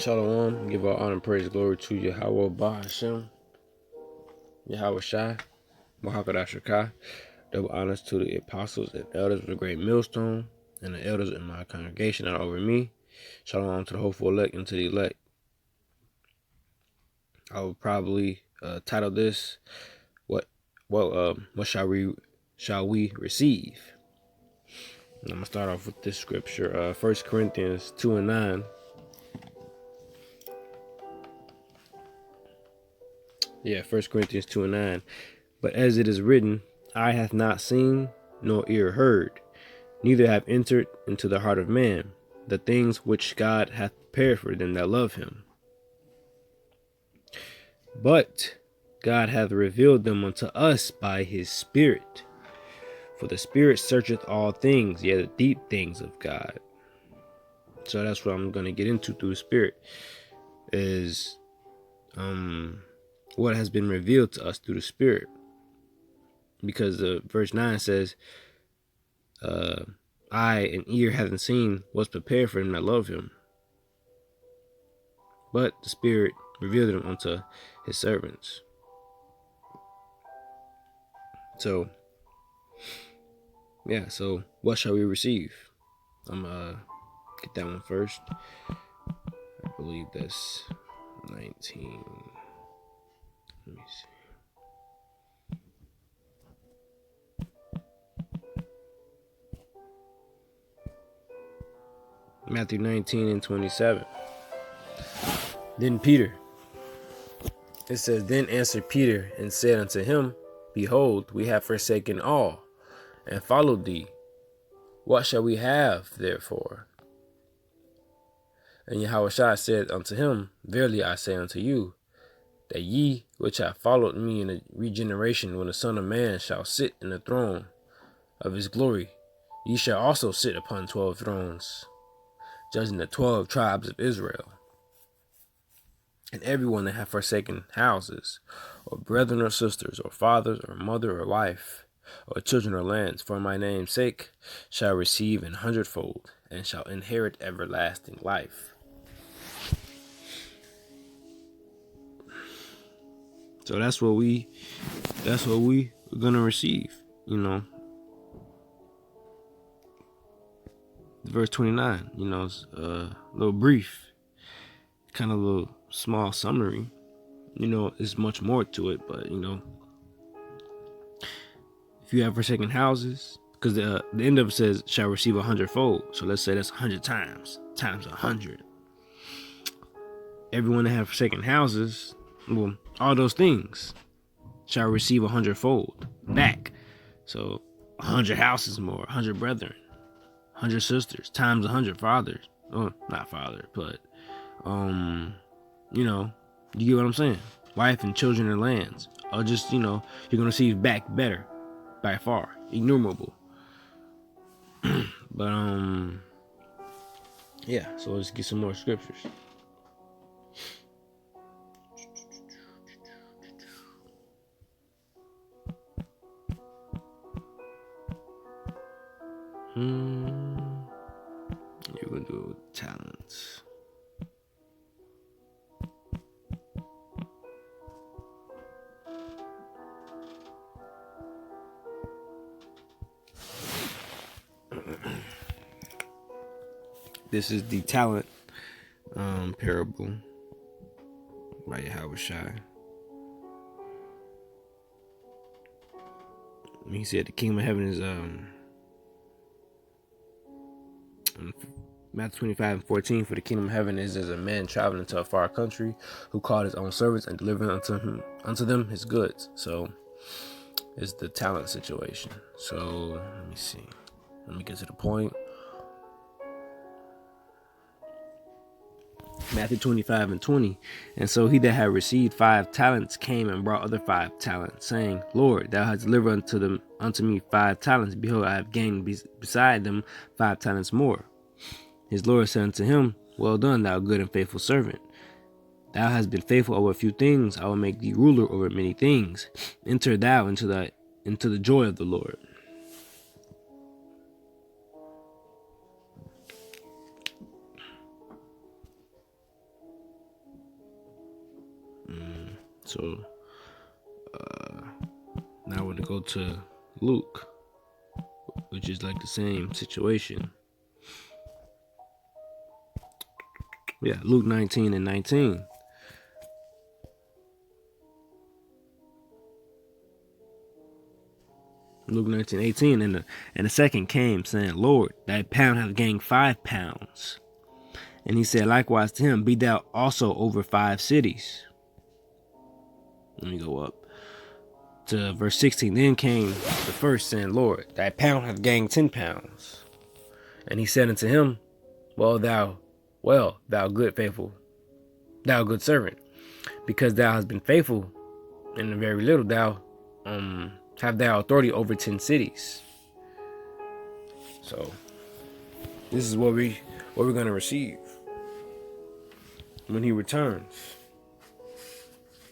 Shalom, give all honor, praise, glory to Yahweh Bahashem, Yahweh Shai, Mahakadah Shakah. Double honors to the apostles and elders of the great millstone, and the elders in my congregation that are over me. Shalom to the hopeful elect and to the elect. I will probably title this, what shall we receive? And I'm gonna start off with this scripture, 1 Corinthians 2:9. Yeah, 1 Corinthians 2:9. But as it is written, eye hath not seen, nor ear heard, neither have entered into the heart of man, the things which God hath prepared for them that love him. But God hath revealed them unto us by his Spirit. For the Spirit searcheth all things, yea, the deep things of God. So that's what I'm going to get into through the Spirit, is what has been revealed to us through the Spirit. Because verse 9 says, eye and ear haven't seen what's prepared for them that love him. But the Spirit revealed them unto his servants. So, yeah, so what shall we receive? I'm going to get that one first. I believe that's 19. Let me see. Matthew 19:27. Then Peter, it says, then answered Peter and said unto him, behold, we have forsaken all and followed thee. What shall we have therefore? And Yahushua said unto him, verily I say unto you, that ye which have followed me in the regeneration, when the Son of Man shall sit in the throne of his glory, ye shall also sit upon 12 thrones, judging the 12 tribes of Israel. And everyone that hath forsaken houses, or brethren or sisters, or fathers, or mother, or wife, or children, or lands, for my name's sake, shall receive 100-fold, and shall inherit everlasting life. So that's what we're gonna receive, Verse 29, it's a little brief, kind of a little small summary. There's much more to it, but if you have forsaken houses, because the end of it says shall receive 100-fold. So let's say that's 100 times 100. Everyone that have forsaken houses, well, all those things shall receive 100-fold back. So 100 houses more, 100 brethren, 100 sisters, times 100 fathers. Oh, not father, but you get what I'm saying? Wife and children and lands. Or just, you're gonna receive back better by far. Innumerable. But yeah, so let's get some more scriptures. You're gonna do it with talents. This is the talent parable by Yahweh Shai. He said the kingdom of heaven is Matthew 25:14, for the kingdom of heaven is as a man traveling to a far country, who called his own servants and delivered unto them his goods. So it's the talent situation. So let me see. Let me get to the point. Matthew 25:20. And so he that had received 5 talents came and brought other 5 talents, saying, Lord, thou hast delivered unto me 5 talents. Behold, I have gained beside them 5 talents more. His Lord said unto him, well done, thou good and faithful servant. Thou hast been faithful over a few things, I will make thee ruler over many things. Enter thou into the joy of the Lord. So now we're going to go to Luke, which is like the same situation. Yeah, Luke 19 and 19. Luke 19:18, and the second came, saying, Lord, thy pound hath gained 5 pounds. And he said likewise to him, Be thou also over 5 cities. Let me go up to verse 16. Then came the first, saying, Lord, thy pound hath gained 10 pounds. And he said unto him, thou good servant, because thou hast been faithful in the very little, thou have thou authority over 10 cities. So this is what we're going to receive when he returns.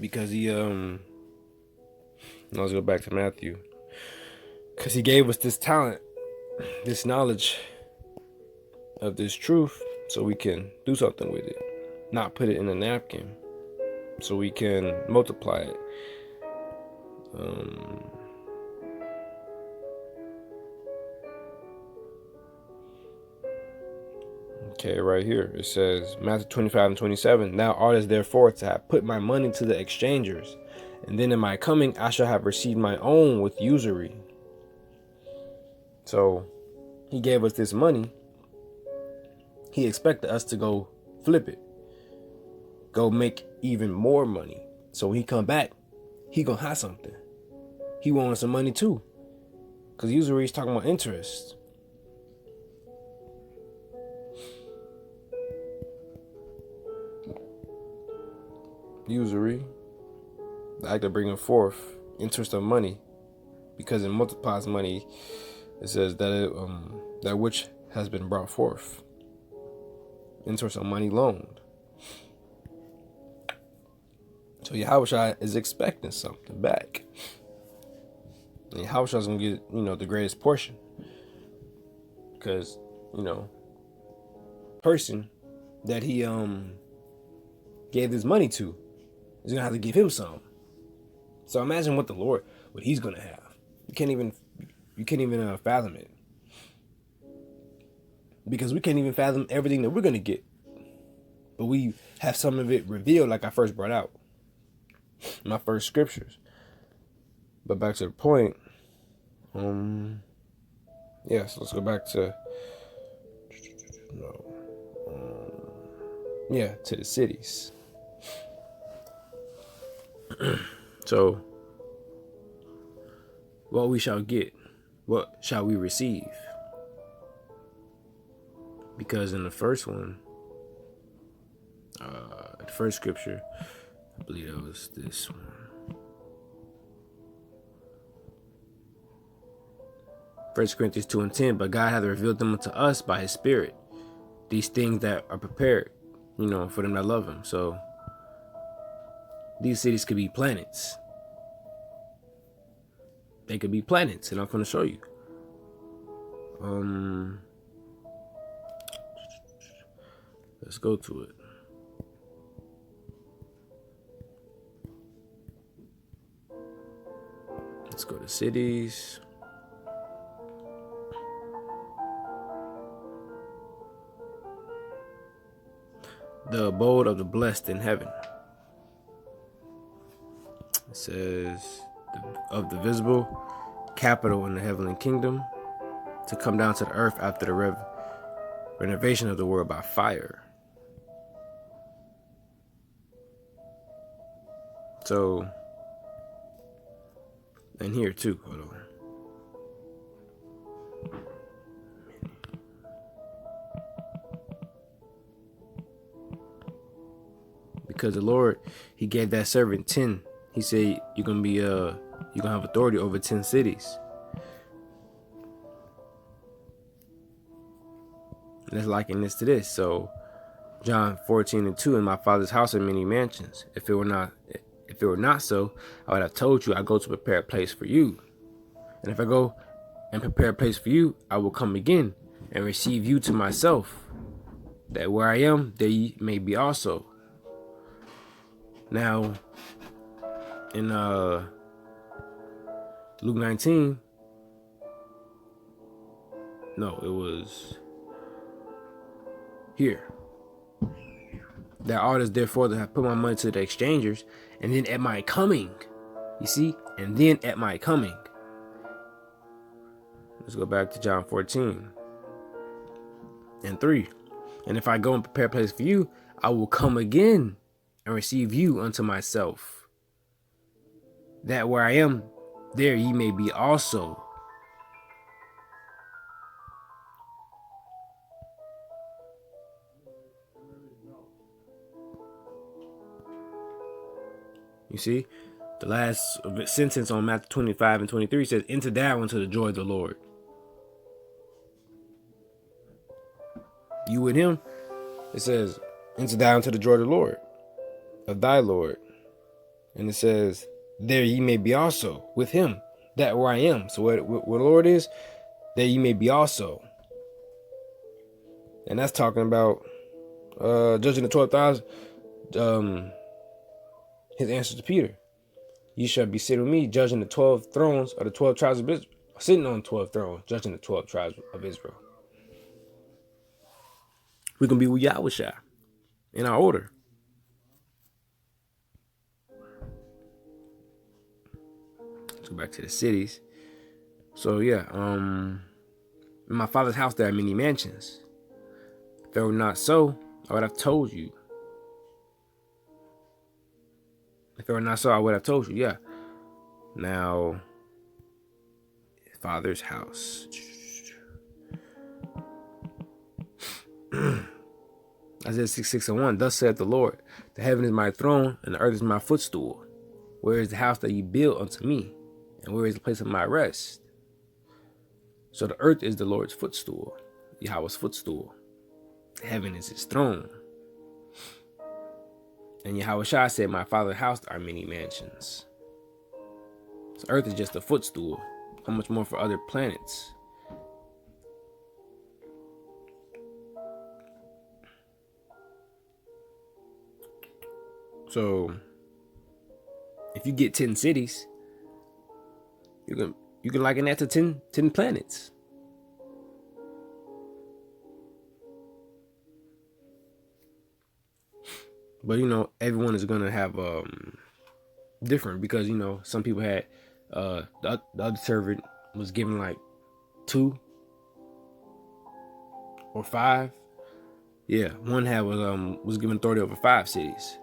Because let's go back to Matthew. Because he gave us this talent, this knowledge of this truth, so we can do something with it, not put it in a napkin, so we can multiply it. Okay, right here it says, Matthew 25:27. Now oughtest therefore to have put my money to the exchangers, and then in my coming I shall have received my own with usury. So he gave us this money. He expected us to go flip it, go make even more money. So when he come back, he gonna have something. He wants some money too, because usury is talking about interest. Usury, the act of bringing forth interest of money, because it multiplies money. It says that that which has been brought forth, interest of money loaned. So Yahushua is expecting something back. And Yahushua is gonna get the greatest portion, because person that he gave this money to is gonna have to give him some. So imagine what he's gonna have. You can't even fathom it, because we can't even fathom everything that we're gonna get. But we have some of it revealed, like I first brought out my first scriptures. But back to the point. Yes, let's go back to to the cities. So, what we shall get, what shall we receive? Because in the first one, the first scripture, I believe that was this one. 1 Corinthians 2:10, but God hath revealed them unto us by his Spirit, these things that are prepared, for them that love him. So these cities could be planets. They could be planets, and I'm going to show you. Let's go to it. Let's go to cities. The abode of the blessed in heaven. It says, of the visible capital in the heavenly kingdom, to come down to the earth after the renovation of the world by fire. So, and here too, hold on. Because the Lord, he gave that servant 10. He said, you're gonna have authority over 10 cities. Let's liken this to this. So John 14:2, in my Father's house are many mansions. If it were not so, I would have told you I go to prepare a place for you. And if I go and prepare a place for you, I will come again and receive you to myself, that where I am, there ye may be also. Now, in Luke 19, no, it was here. That all this therefore that have put my money to the exchangers, and then at my coming, you see, and then at my coming. Let's go back to John 14:3. And if I go and prepare a place for you, I will come again and receive you unto myself, that where I am, there ye may be also. You see, the last sentence on Matthew 25:23 says, enter thou into the joy of the Lord. You with him, it says, enter thou into the joy of the Lord, of thy Lord. And it says, there ye may be also with him, that where I am. So what the Lord is, there ye may be also. And that's talking about judging the 12,000, his answer to Peter. You shall be sitting with me, judging the 12 thrones of the 12 tribes of Israel, sitting on 12 thrones, judging the 12 tribes of Israel. We're going to be with Yahushua in our order. Let's go back to the cities. So yeah, in my father's house there are many mansions. If it were not so, I would have told you. If it were not so, I would have told you, yeah. Now, father's house. Isaiah 6:6-1. Thus saith the Lord, the heaven is my throne, and the earth is my footstool. Where is the house that you built unto me? And where is the place of my rest? So the earth is the Lord's footstool, Yahweh's footstool. Heaven is his throne. And Yahushua said, my father's house are many mansions. So earth is just a footstool. How much more for other planets? So if you get 10 cities, you can liken that to 10 planets. But everyone is gonna have different, because some people had the other servant was given like 2 or 5. Yeah, one had was given authority over 5 cities.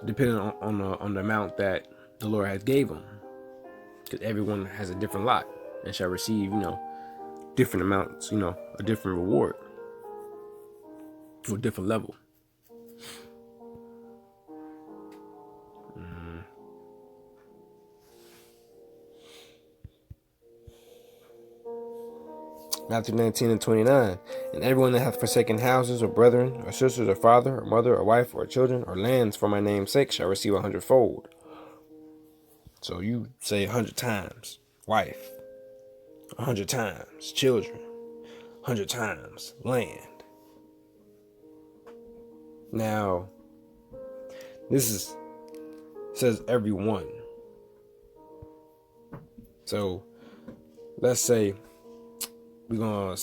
Depending on the amount that the Lord has gave them, because everyone has a different lot and shall receive different amounts, a different reward to a different level. Matthew 19:29. And everyone that hath forsaken houses, or brethren, or sisters, or father, or mother, or wife, or children, or lands for my name's sake shall receive 100-fold. So you say 100 times wife, 100 times children, 100 times land. Now, this says everyone. So let's say we're gonna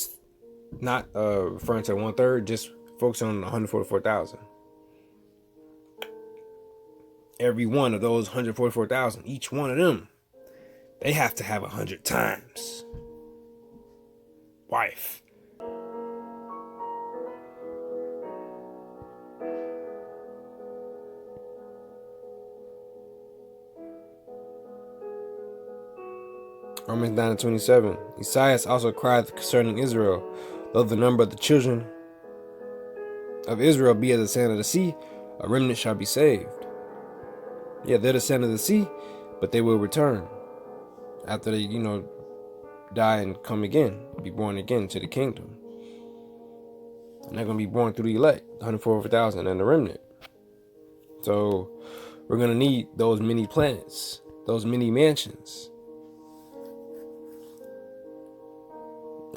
not referring to 1/3, just focus on 144,000. Every one of those 144,000, each one of them, they have to have 100 times wife. Romans 9:27. Esaias also cried concerning Israel, though the number of the children of Israel be as the sand of the sea, a remnant shall be saved. Yeah, they're the sand of the sea, but they will return after they, die and come again, be born again to the kingdom. And they're going to be born through the elect, 144,000 and the remnant. So we're going to need those many planets, those many mansions.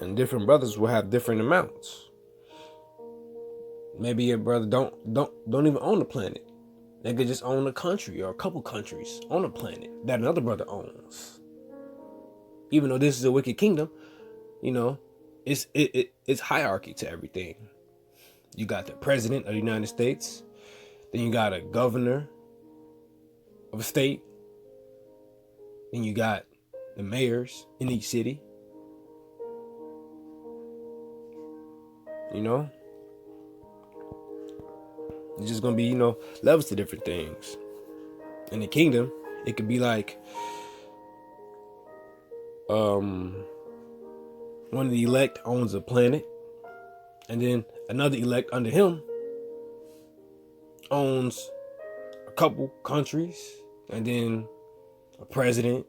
And different brothers will have different amounts. Maybe your brother don't even own the planet. They could just own a country or a couple countries on a planet that another brother owns. Even though this is a wicked kingdom, you know, it's hierarchy to everything. You got the president of the United States, then you got a governor of a state, then you got the mayors in each city. You know, it's just gonna be, levels to different things. In the kingdom, it could be like one of the elect owns a planet, and then another elect under him owns a couple countries, and then a president,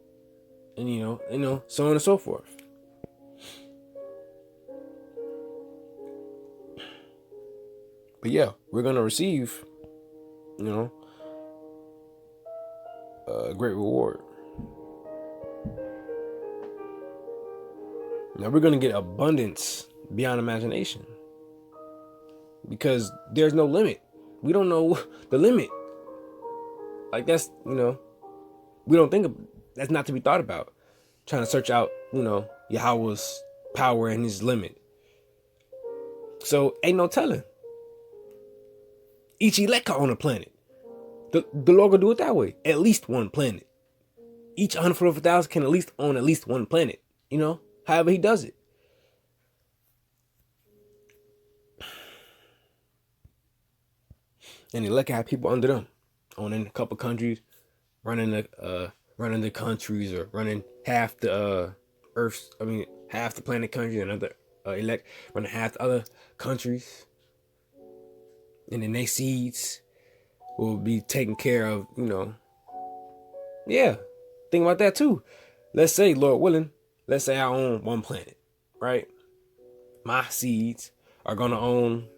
and so on and so forth. But yeah, we're gonna receive, a great reward. Now we're gonna get abundance beyond imagination, because there's no limit. We don't know the limit. Like that's, we don't think of, that's not to be thought about. Trying to search out, Yahweh's power and his limit. So ain't no telling. Each elect can own a planet. The Lord will do it that way. At least one planet. Each 144,000 can at least own at least one planet. However he does it. And the elect have people under them, owning a couple countries, running the countries, or running half the half the planet country, another elect running half the other countries. And then their seeds will be taken care of, Yeah, think about that too. Let's say, Lord willing, let's say I own one planet, right? My seeds are gonna own.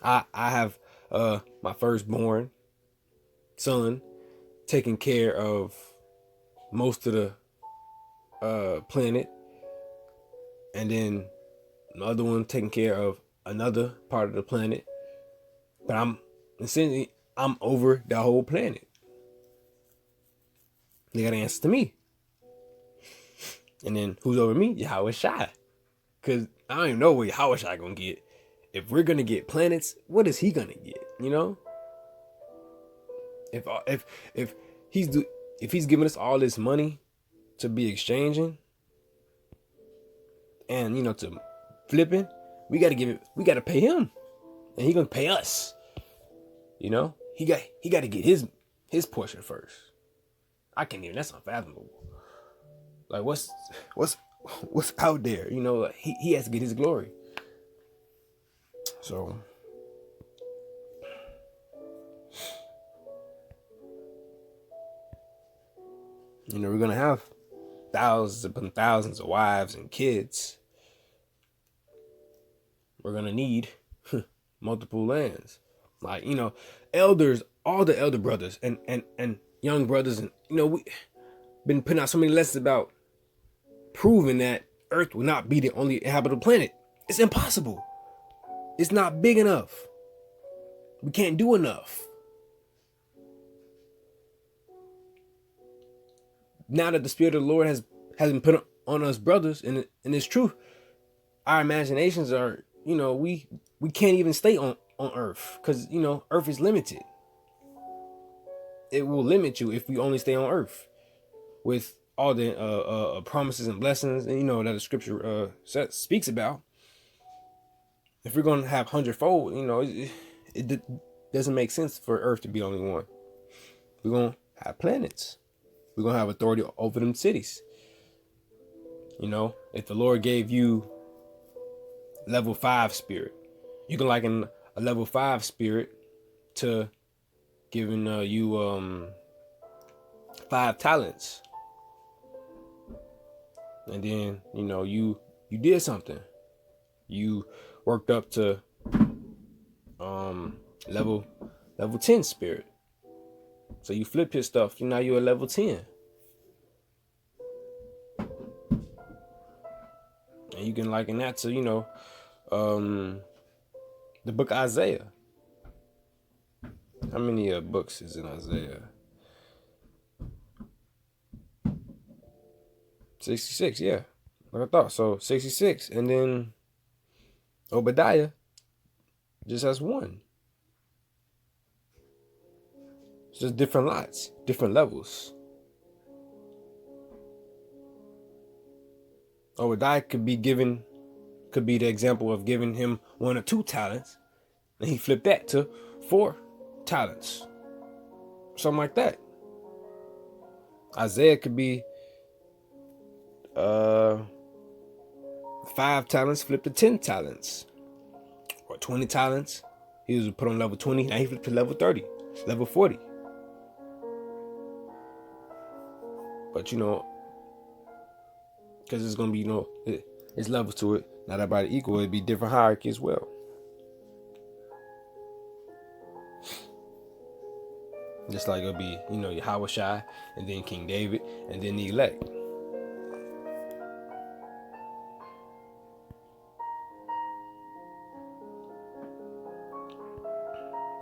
I have my firstborn son taking care of most of the planet, and then the other one taking care of another part of the planet. But I'm over the whole planet. They got to answer to me. And then who's over me? Yahweh Shai. Because I don't even know what Yahweh Shai gonna get. If we're gonna get planets, what is he gonna get? If he's giving us all this money to be exchanging, and to flipping, we gotta pay him, and he gonna pay us. He got to get his portion first. I can't even. That's unfathomable. Like what's out there? He has to get his glory. So we're gonna have thousands upon thousands of wives and kids. We're gonna need multiple lands. Like, elders, all the elder brothers and young brothers, and we been putting out so many lessons about proving that Earth will not be the only habitable planet. It's impossible. It's not big enough. We can't do enough. Now that the Spirit of the Lord has been put on us brothers, and it's true, our imaginations are, we can't even stay on Earth, because Earth is limited. It will limit you if we only stay on Earth with all the promises and blessings, and that the Scripture speaks about. If we're gonna have hundredfold, it doesn't make sense for Earth to be only one. We're gonna have planets. We're gonna have authority over them cities. If the Lord gave you level 5 spirit, you can liken a level 5 spirit to giving you 5 talents. And then, you did something. You worked up to level 10 spirit. So you flip his stuff, now you're at level 10. And you can liken that to, the book of Isaiah. How many books is in Isaiah? 66, yeah. Like I thought. So 66. And then Obadiah just has one. It's just different lots, different levels. Obadiah could be the example of giving him 1 or 2 talents, and he flipped that to 4 talents. Something like that. Isaiah could be 5 talents flipped to 10 talents. Or 20 talents. He was put on level 20, now he flipped to level 30, level 40. But because it's gonna be it's levels to it. Not everybody equal. It'd be different hierarchy as well. Just like it'll be Yahweh Shai, and then King David, and then the elect.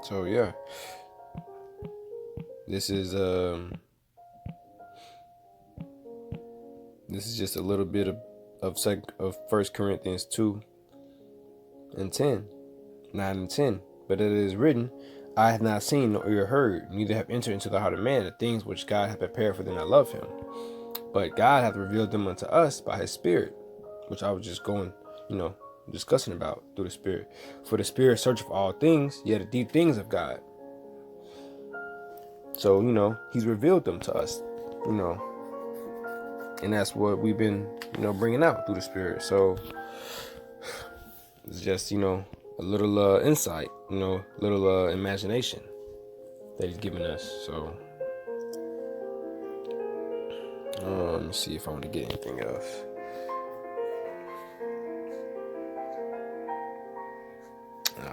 So yeah, this is just a little bit of 1 Corinthians 2 and 10, 9 and 10. But it is written, I have not seen nor ear heard, neither have entered into the heart of man the things which God hath prepared for them that love him. But God hath revealed them unto us by his Spirit, which I was just going, discussing about through the Spirit. For the Spirit searcheth all things, yet the deep things of God. So, he's revealed them to us, and that's what we've been, bringing out through the Spirit. So it's just, a little insight, little imagination that he's giving us. So let me see if I want to get anything else.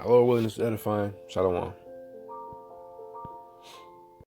Lord willing, is edifying. Shalom.